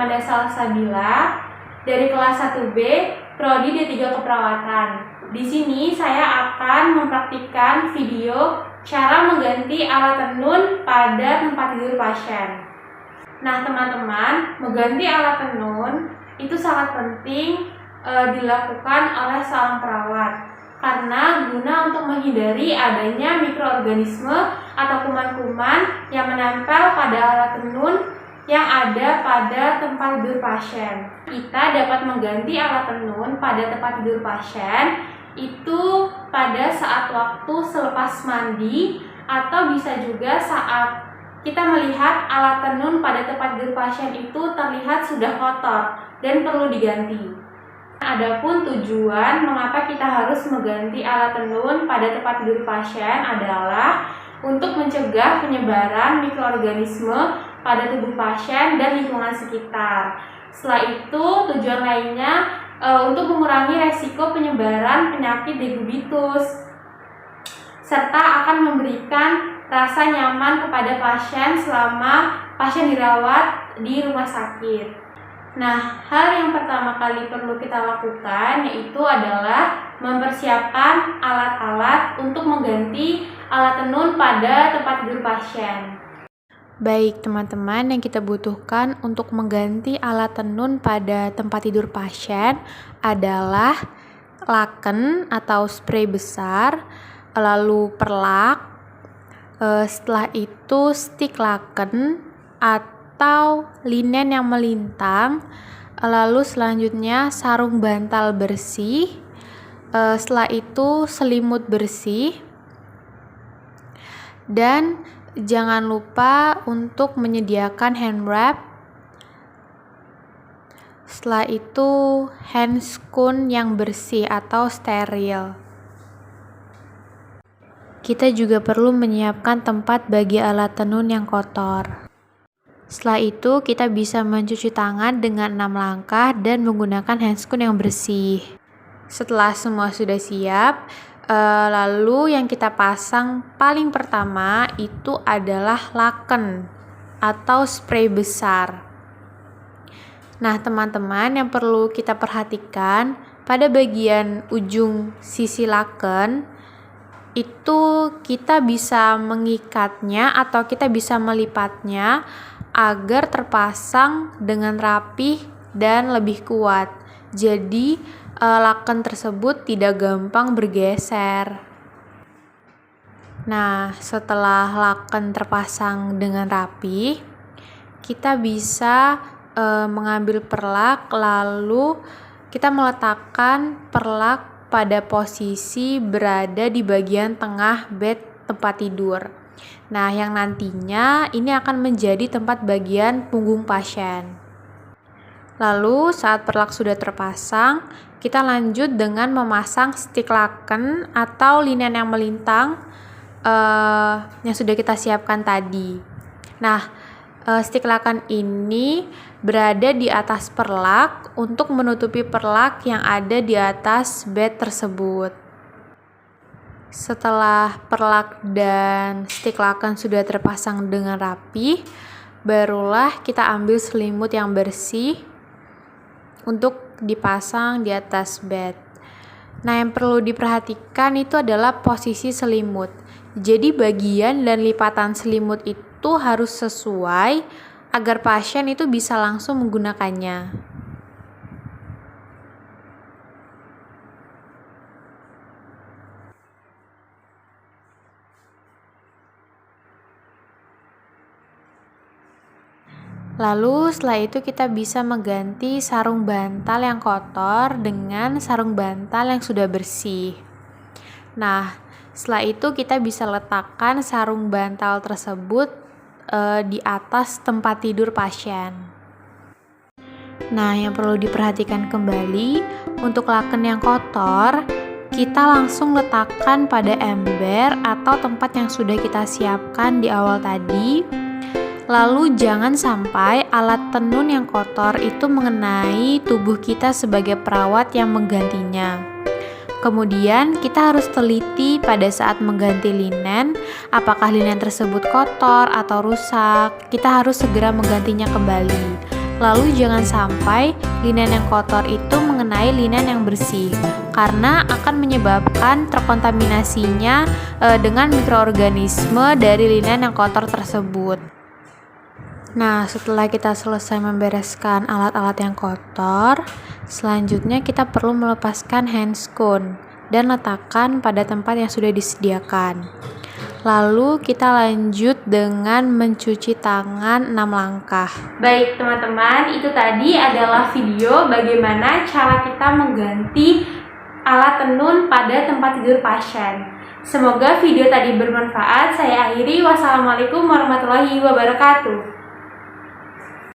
Amanda Salsabila dari kelas 1B, Prodi D3 Keperawatan. Di sini saya akan mempraktikkan video cara mengganti alat tenun pada tempat tidur pasien. Nah, teman-teman, mengganti alat tenun itu sangat penting dilakukan oleh seorang perawat karena guna untuk menghindari adanya mikroorganisme atau kuman-kuman yang menempel pada alat tenun yang ada pada tempat tidur pasien. Kita dapat mengganti alat tenun pada tempat tidur pasien itu pada saat waktu selepas mandi atau bisa juga saat kita melihat alat tenun pada tempat tidur pasien itu terlihat sudah kotor dan perlu diganti. Adapun tujuan mengapa kita harus mengganti alat tenun pada tempat tidur pasien adalah untuk mencegah penyebaran mikroorganisme pada tubuh pasien dan lingkungan sekitar. Setelah itu, tujuan lainnya untuk mengurangi resiko penyebaran penyakit degubitus, serta akan memberikan rasa nyaman kepada pasien selama pasien dirawat di rumah sakit. Nah, hal yang pertama kali perlu kita lakukan yaitu adalah mempersiapkan alat-alat untuk mengganti alat tenun pada tempat tidur pasien. Baik teman-teman, yang kita butuhkan untuk mengganti alat tenun pada tempat tidur pasien adalah laken atau spray besar, lalu perlak, setelah itu stik laken atau linen yang melintang, lalu selanjutnya sarung bantal bersih, setelah itu selimut bersih, dan jangan lupa untuk menyediakan hand wrap. Setelah itu hand scoon yang bersih atau steril. Kita juga perlu menyiapkan tempat bagi alat tenun yang kotor. Setelah itu kita bisa mencuci tangan dengan 6 langkah dan menggunakan hand scoon yang bersih. Setelah semua sudah siap, lalu yang kita pasang paling pertama itu adalah laken atau spray besar. Nah teman-teman, yang perlu kita perhatikan pada bagian ujung sisi laken itu kita bisa mengikatnya atau kita bisa melipatnya agar terpasang dengan rapih dan lebih kuat. Jadi laken tersebut tidak gampang bergeser. Nah, setelah laken terpasang dengan rapi, kita bisa mengambil perlak, lalu kita meletakkan perlak pada posisi berada di bagian tengah bed tempat tidur. Nah, yang nantinya ini akan menjadi tempat bagian punggung pasien. Lalu saat perlak sudah terpasang, kita lanjut dengan memasang stik laken atau linen yang melintang yang sudah kita siapkan tadi. Nah, stik laken ini berada di atas perlak untuk menutupi perlak yang ada di atas bed tersebut. Setelah perlak dan stik laken sudah terpasang dengan rapi, barulah kita ambil selimut yang bersih untuk dipasang di atas bed. Nah, yang perlu diperhatikan itu adalah posisi selimut. Jadi bagian dan lipatan selimut itu harus sesuai agar pasien itu bisa langsung menggunakannya. Lalu setelah itu kita bisa mengganti sarung bantal yang kotor dengan sarung bantal yang sudah bersih. Nah, setelah itu kita bisa letakkan sarung bantal tersebut di atas tempat tidur pasien. Nah, yang perlu diperhatikan kembali, untuk laken yang kotor, kita langsung letakkan pada ember atau tempat yang sudah kita siapkan di awal tadi. Lalu jangan sampai alat tenun yang kotor itu mengenai tubuh kita sebagai perawat yang menggantinya. Kemudian kita harus teliti pada saat mengganti linen, apakah linen tersebut kotor atau rusak. Kita harus segera menggantinya kembali. Lalu jangan sampai linen yang kotor itu mengenai linen yang bersih, karena akan menyebabkan terkontaminasinya dengan mikroorganisme dari linen yang kotor tersebut. Nah, setelah kita selesai membereskan alat-alat yang kotor, selanjutnya kita perlu melepaskan handscoon dan letakkan pada tempat yang sudah disediakan. Lalu kita lanjut dengan mencuci tangan 6 langkah. Baik teman-teman, itu tadi adalah video bagaimana cara kita mengganti alat tenun pada tempat tidur pasien. Semoga video tadi bermanfaat. Saya akhiri. Wassalamualaikum warahmatullahi wabarakatuh.